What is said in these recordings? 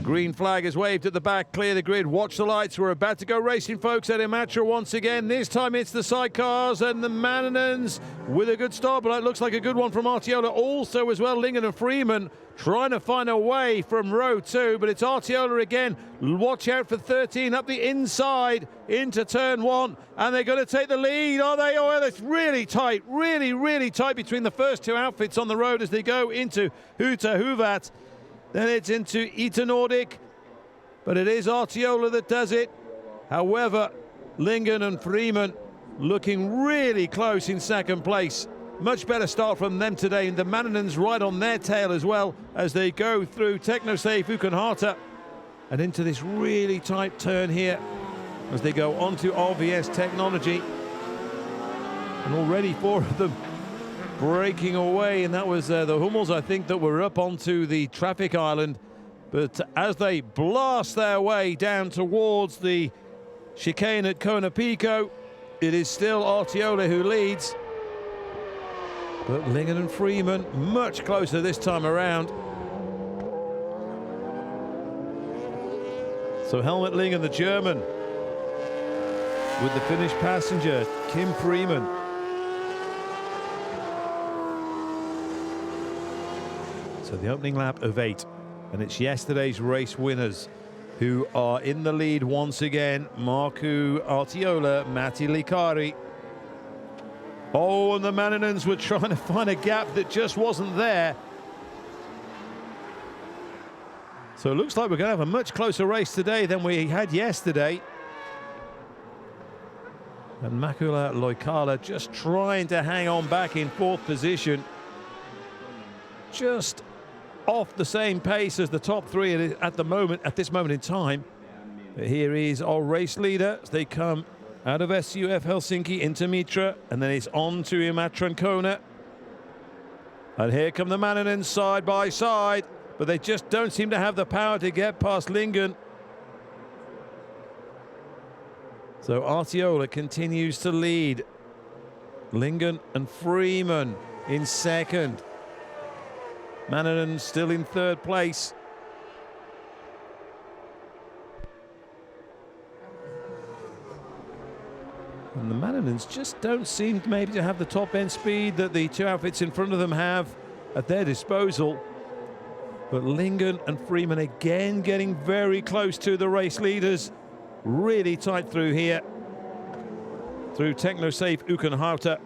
The green flag is waved at the back. Clear the grid. Watch the lights. We're about to go racing, folks, at Imatra once again. This time it's the Sidecars and the Mannanons with a good start, but it looks like a good one from Artiola. Also as well, Lingen and Freeman trying to find a way from row 2, but it's Artiola again. Watch out for 13 up the inside into turn 1, and they're going to take the lead, are they? Oh, it's really tight, really tight between the first two outfits on the road as they go into Huvat. Then it's into Ita Nordic, but it is Artiola that does it. However, Lingen and Freeman looking really close in second place. Much better start from them today, and the Mannanons right on their tail as well as they go through Technosafe, Ukenhata, and into this really tight turn here as they go onto RVS Technology. And already 4 of them breaking away, and that was the Hummels, I think, that were up onto the traffic island. But as they blast their way down towards the chicane at Kona Pico, it is still Artiola who leads. But Lingen and Freeman much closer this time around. So Helmut Lingen, the German, with the Finnish passenger, Kim Freeman. So the opening lap of 8, and it's yesterday's race winners who are in the lead once again. Markku Artiola, Matti Likari. Oh, and the Mannanons were trying to find a gap that just wasn't there. So it looks like we're going to have a much closer race today than we had yesterday. And Makula Loikala just trying to hang on back in 4th position. Just off the same pace as the top 3 at the moment, at this moment in time. But here is our race leader as they come out of SUF Helsinki into Mitra, and then it's on to Imatra and Kona. And here come the Mannanons side by side, but they just don't seem to have the power to get past Lingen. So Artiola continues to lead. Lingen and Freeman in second. Mannanen still in 3rd place. And the Mannanons just don't seem maybe to have the top end speed that the 2 outfits in front of them have at their disposal. But Lingen and Freeman again getting very close to the race leaders. Really tight through here. Through Technosafe Ukenhata.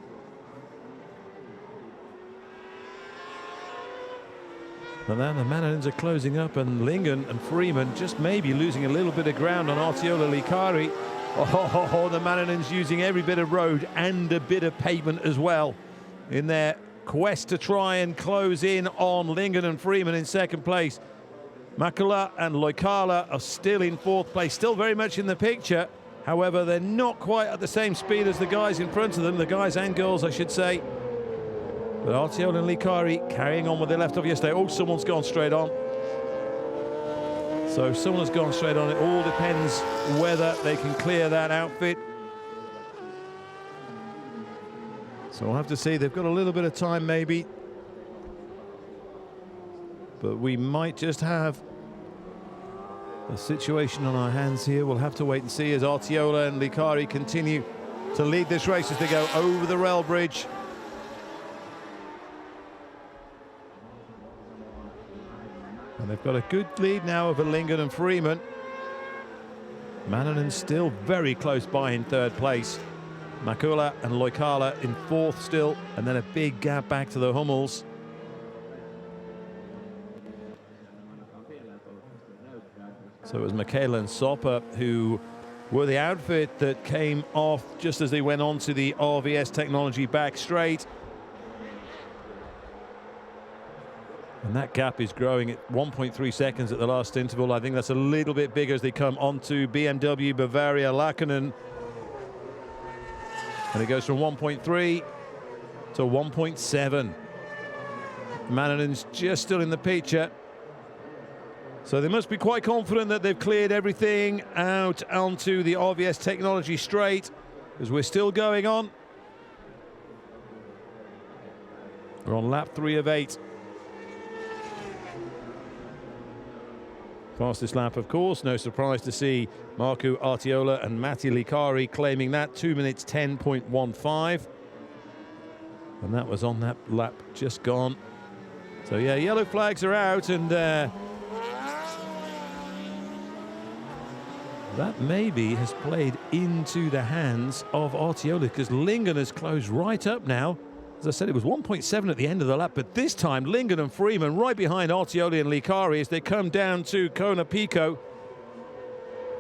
And then the Mannanons are closing up, and Lingen and Freeman just maybe losing a little bit of ground on Artiola Likari. Oh, the Mannanons using every bit of road and a bit of pavement as well in their quest to try and close in on Lingen and Freeman in second place. Makula and Loikala are still in 4th place, still very much in the picture. However, they're not quite at the same speed as the guys in front of them, the guys and girls, I should say. But Artiola and Likari carrying on what they left off yesterday. Oh, someone's gone straight on. So someone has gone straight on. It all depends whether they can clear that outfit. So we'll have to see. They've got a little bit of time maybe. But we might just have a situation on our hands here. We'll have to wait and see as Artiola and Likari continue to lead this race as they go over the rail bridge. And they've got a good lead now over Lingen and Freeman. Mannanen still very close by in 3rd place. Makula and Loikala in 4th still, and then a big gap back to the Hummels. So it was Michaela and Sopper who were the outfit that came off just as they went on to the RVS Technology back straight. And that gap is growing at 1.3 seconds at the last interval. I think that's a little bit bigger as they come onto BMW Bavaria Lackinen. And it goes from 1.3 to 1.7. Mannanen's just still in the picture. So they must be quite confident that they've cleared everything out onto the RVS Technology straight, because we're still going on. We're on lap 3 of 8. Fastest lap, of course. No surprise to see Marco Artiola and Matti Licari claiming that. 2 minutes 10.15. And that was on that lap just gone. So, yeah, yellow flags are out, and that maybe has played into the hands of Artiola, because Lingen has closed right up now. As I said, it was 1.7 at the end of the lap, but this time Lingen and Freeman right behind Artioli and Licari as they come down to Kona Pico.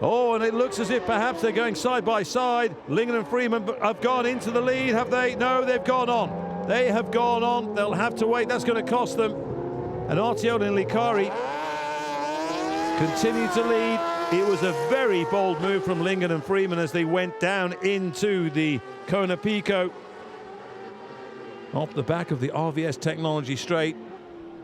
Oh, and it looks as if perhaps they're going side by side. Lingen and Freeman have gone into the lead, have they? No, they've gone on. They have gone on. They'll have to wait. That's going to cost them. And Artioli and Licari continue to lead. It was a very bold move from Lingen and Freeman as they went down into the Kona Pico. Off the back of the RVS Technology straight.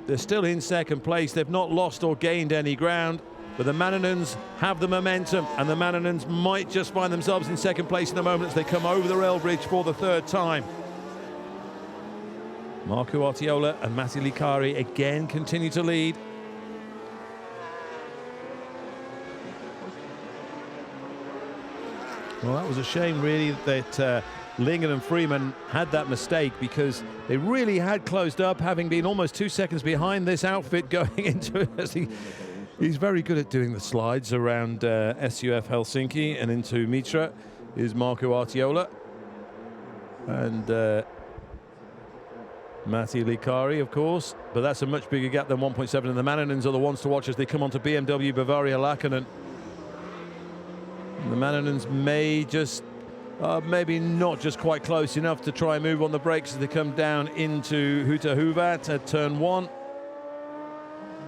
They're still in second place. They've not lost or gained any ground, but the Mannanens have the momentum, and the Mannanens might just find themselves in second place in the moment as they come over the rail bridge for the third time. Marco Artiola and Matti Licari again continue to lead. Well, that was a shame, really, that Lingen and Freeman had that mistake, because they really had closed up, having been almost 2 seconds behind this outfit going into it. He's very good at doing the slides around SUF Helsinki and into Mitra is Marco Artiola. And Matti Licari, of course, but that's a much bigger gap than 1.7, and the Mannanens are the ones to watch as they come onto BMW Bavaria Lackinen. The Mannanens may just, maybe not just quite close enough to try and move on the brakes as they come down into Hutahuvat at turn 1.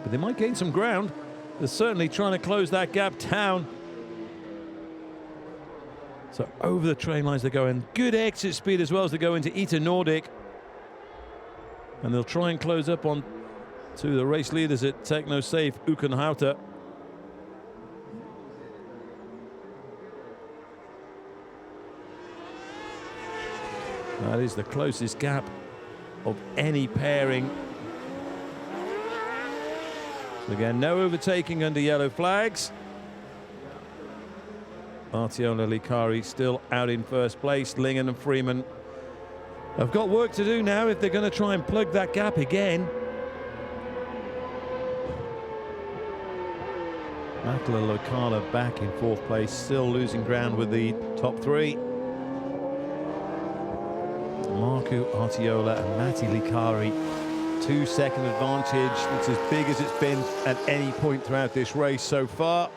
But they might gain some ground. They're certainly trying to close that gap down. So over the train lines they go, and good exit speed as well as they go into Ita Nordic. And they'll try and close up on to the race leaders at TechnoSafe, Ukenhauta. That is the closest gap of any pairing. So again, no overtaking under yellow flags. Artiola Licari still out in first place. Lingen and Freeman have got work to do now if they're going to try and plug that gap again. Matla Lokala back in fourth place, still losing ground with the top three. Marco Artiola and Matti Licari, 2 second advantage. It's as big as it's been at any point throughout this race so far.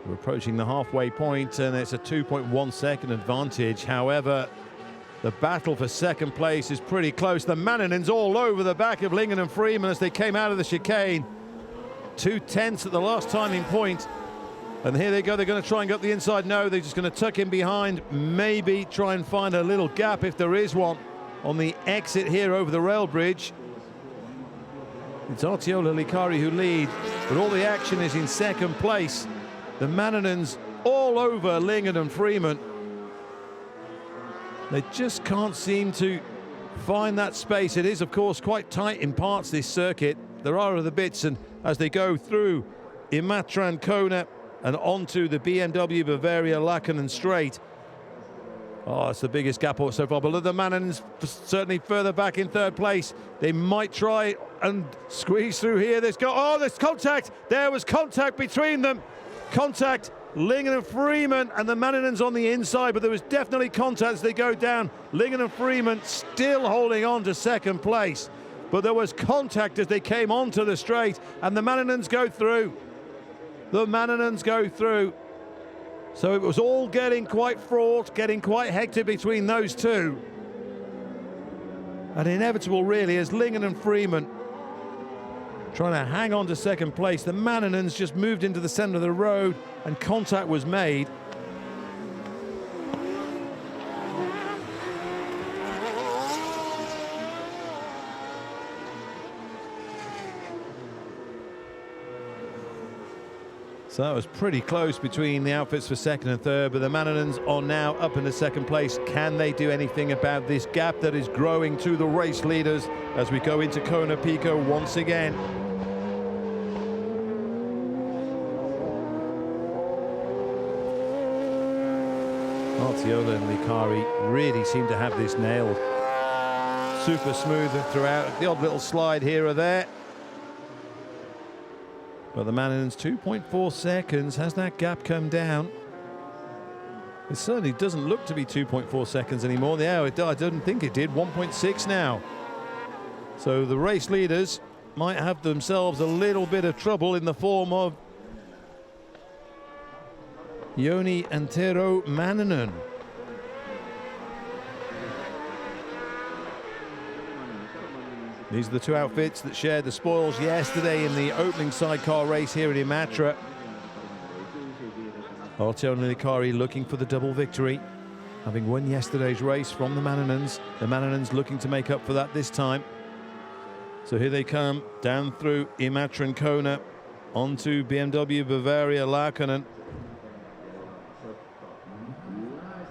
We're approaching the halfway point, and it's a 2.1 second advantage. However, the battle for second place is pretty close. The Mannanens all over the back of Lingen and Freeman as they came out of the chicane. 2/10 at the last timing point. And here they go, they're going to try and go up the inside. No, they're just going to tuck in behind, maybe try and find a little gap if there is one on the exit here over the rail bridge. It's Artiola Licari who lead, but all the action is in second place. The Mannanens all over Lingen and Freeman. They just can't seem to find that space. It is, of course, quite tight in parts, this circuit. There are other bits, and as they go through Imatran Kona and onto the BMW Bavaria Lackinen straight. Oh, it's the biggest gap so far. But the Mannanens certainly further back in third place. They might try and squeeze through here. There's contact. There was contact between them. Contact, Lingen and Freeman, and the Mannanens on the inside, but there was definitely contact as they go down. Lingen and Freeman still holding on to second place. But there was contact as they came onto the straight, and the Mannanens go through. The Mannanens go through. So it was all getting quite fraught, getting quite hectic between those two. And inevitable, really, as Lingen and Freeman trying to hang on to second place. The Mannanens just moved into the center of the road, and contact was made. So that was pretty close between the outfits for second and third, but the Mannanens are now up into second place. Can they do anything about this gap that is growing to the race leaders as we go into Kona Pico once again? Artiola and Licari really seem to have this nailed. Super smooth throughout. The odd little slide here or there. But the Mannonens, 2.4 seconds. Has that gap come down? It certainly doesn't look to be 2.4 seconds anymore. Yeah, I didn't think it did. 1.6 now. So the race leaders might have themselves a little bit of trouble in the form of Joni and Tero Mannanen. These are the two outfits that shared the spoils yesterday in the opening sidecar race here at Imatra. Artiola and Licari looking for the double victory, having won yesterday's race from the Mannonens. The Mannonens looking to make up for that this time. So here they come down through Imatra and Kona onto BMW Bavaria Laakkonen.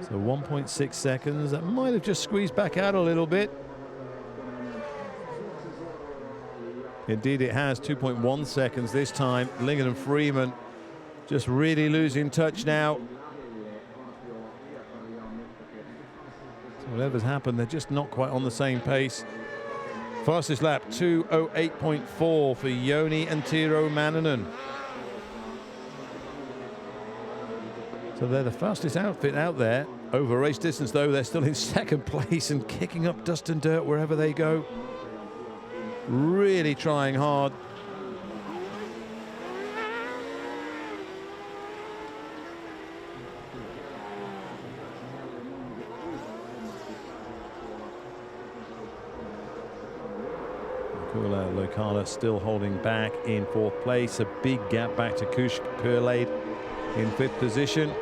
So 1.6 seconds. That might have just squeezed back out a little bit. Indeed it has. 2.1 seconds this time. Lingen and Freeman just really losing touch now. So whatever's happened, they're just not quite on the same pace. Fastest lap, 2:08.4 for Joni and Tero Mannanen. So they're the fastest outfit out there. Over race distance, though, they're still in second place and kicking up dust and dirt wherever they go. Really trying hard. Lokala still holding back in fourth place. A big gap back to Kush Kurlade in fifth position.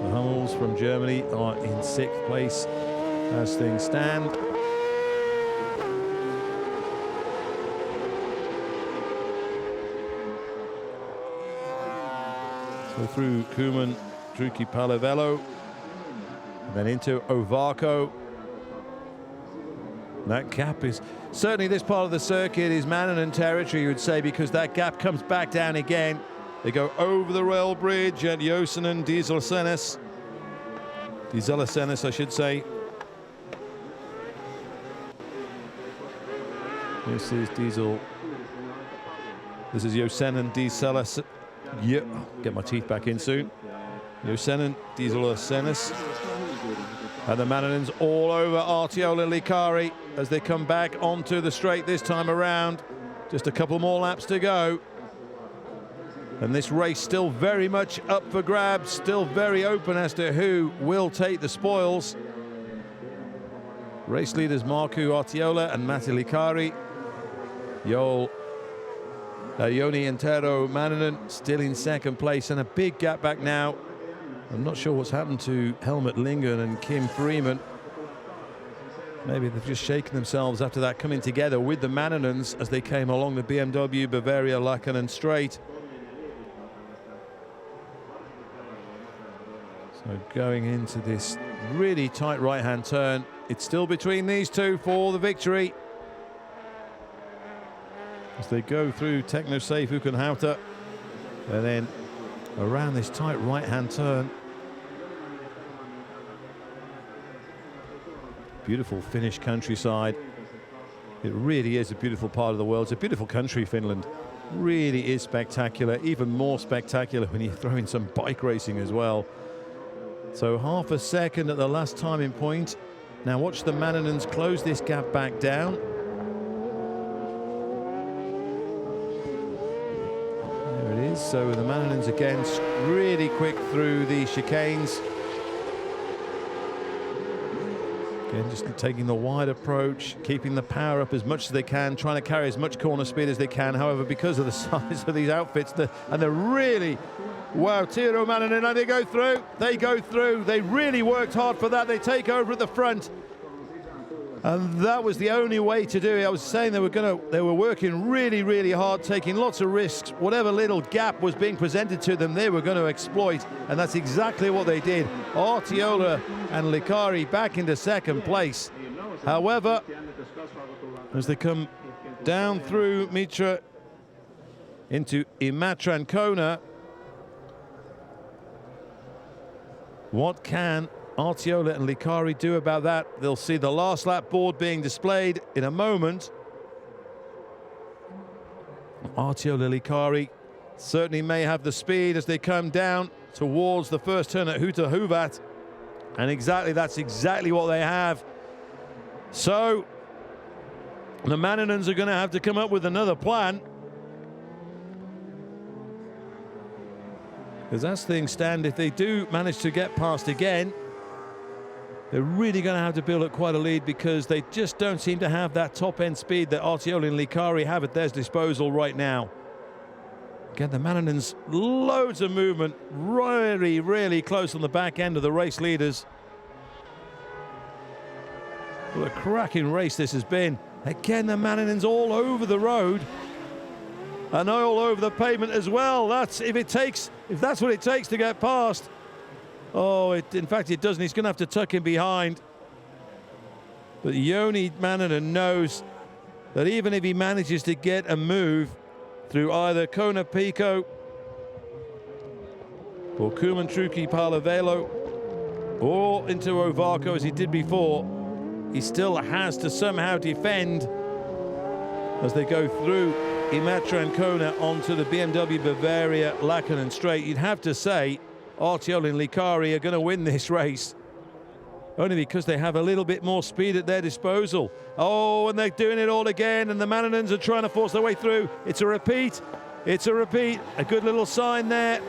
The Hummels from Germany are in sixth place as things stand. So through Kuman, Druki Palavello, and then into Ovako. That gap is certainly, this part of the circuit is Mannanen territory, you would say, because that gap comes back down again. They go over the rail bridge at Josinen Dieselsenes. Dieselsenes, I should say. This is Diesel. This is Josinen Dieselsenes. Yeah, get my teeth back in soon. Josinen Dieselsenes. And the Mannonens all over Artiola and Licari as they come back onto the straight this time around. Just a couple more laps to go. And this race still very much up for grabs, still very open as to who will take the spoils. Race leaders Markku Artiola and Matti Licari. Joni and Tero Mannanen still in second place, and a big gap back now. I'm not sure what's happened to Helmut Lingen and Kim Freeman. Maybe they've just shaken themselves after that coming together with the Mannonens as they came along the BMW Bavaria Laakkonen straight. So going into this really tight right-hand turn, it's still between these two for the victory. As they go through Technosafe Ukenhauta and then around this tight right-hand turn. Beautiful Finnish countryside. It really is a beautiful part of the world. It's a beautiful country, Finland. Really is spectacular. Even more spectacular when you throw in some bike racing as well. So half a second at the last timing point. Now watch the Mannonens close this gap back down. There it is. So the Mannonens again really quick through the chicanes. Again, just taking the wide approach, keeping the power up as much as they can, trying to carry as much corner speed as they can. However, because of the size of these outfits, and they're really, wow, Tero Mannanen, and they go through. They really worked hard for that. They take over at the front. And that was the only way to do it. I was saying they were working really, really hard, taking lots of risks. Whatever little gap was being presented to them, they were going to exploit, and that's exactly what they did. Artiola and Licari back into second place. However, as they come down through Mitra into Imatranajo. What can Artiola and Licari do about that? They'll see the last lap board being displayed in a moment. Artiola, Licari certainly may have the speed as they come down towards the first turn at Huta Huvat. And that's exactly what they have. So the Mannanens are going to have to come up with another plan. Because as things stand, if they do manage to get past again, they're really going to have to build up quite a lead, because they just don't seem to have that top-end speed that Artiola and Licari have at their disposal right now. Again, the Mannanens, loads of movement, really, really close on the back end of the race leaders. What a cracking race this has been. Again, the Mannanens all over the road and all over the pavement as well. That's if that's what it takes to get past. Oh, in fact, it doesn't. He's going to have to tuck in behind. But Joni Mannanen knows that even if he manages to get a move through either Kona Pico or Kumentruki Palavelo or into Ovako as he did before, he still has to somehow defend as they go through Imatra and Kona onto the BMW Bavaria Lackinen Straight. You'd have to say Artiola and Licari are going to win this race, only because they have a little bit more speed at their disposal. Oh, and they're doing it all again, and the Mannanens are trying to force their way through. It's a repeat. It's a repeat. A good little sign there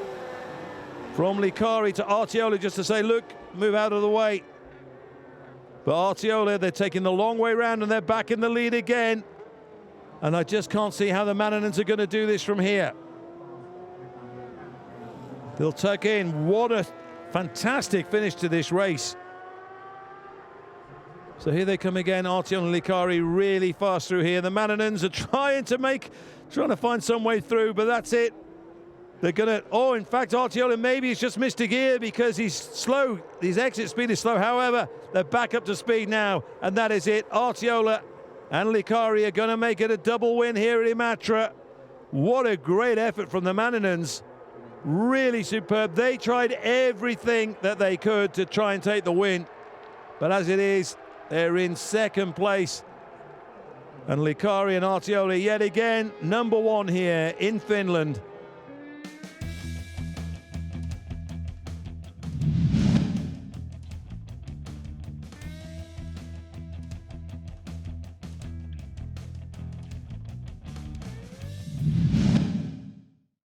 from Licari to Artiola just to say, look, move out of the way. But Artiola, they're taking the long way round, and they're back in the lead again. And I just can't see how the Mannanens are going to do this from here. They'll tuck in. What a fantastic finish to this race. So here they come again. Artiola and Licari really fast through here. The Mannanens are trying to find some way through, but that's it. They're gonna, oh, in fact, Artiola maybe he's just missed a gear because he's slow. His exit speed is slow. However, they're back up to speed now, and that is it. Artiola and Licari are gonna make it a double win here at Imatra. What a great effort from the Mannanens. Really superb. They tried everything that they could to try and take the win, but as it is, they're in second place. And Licari and Artiola yet again, #1 here in Finland.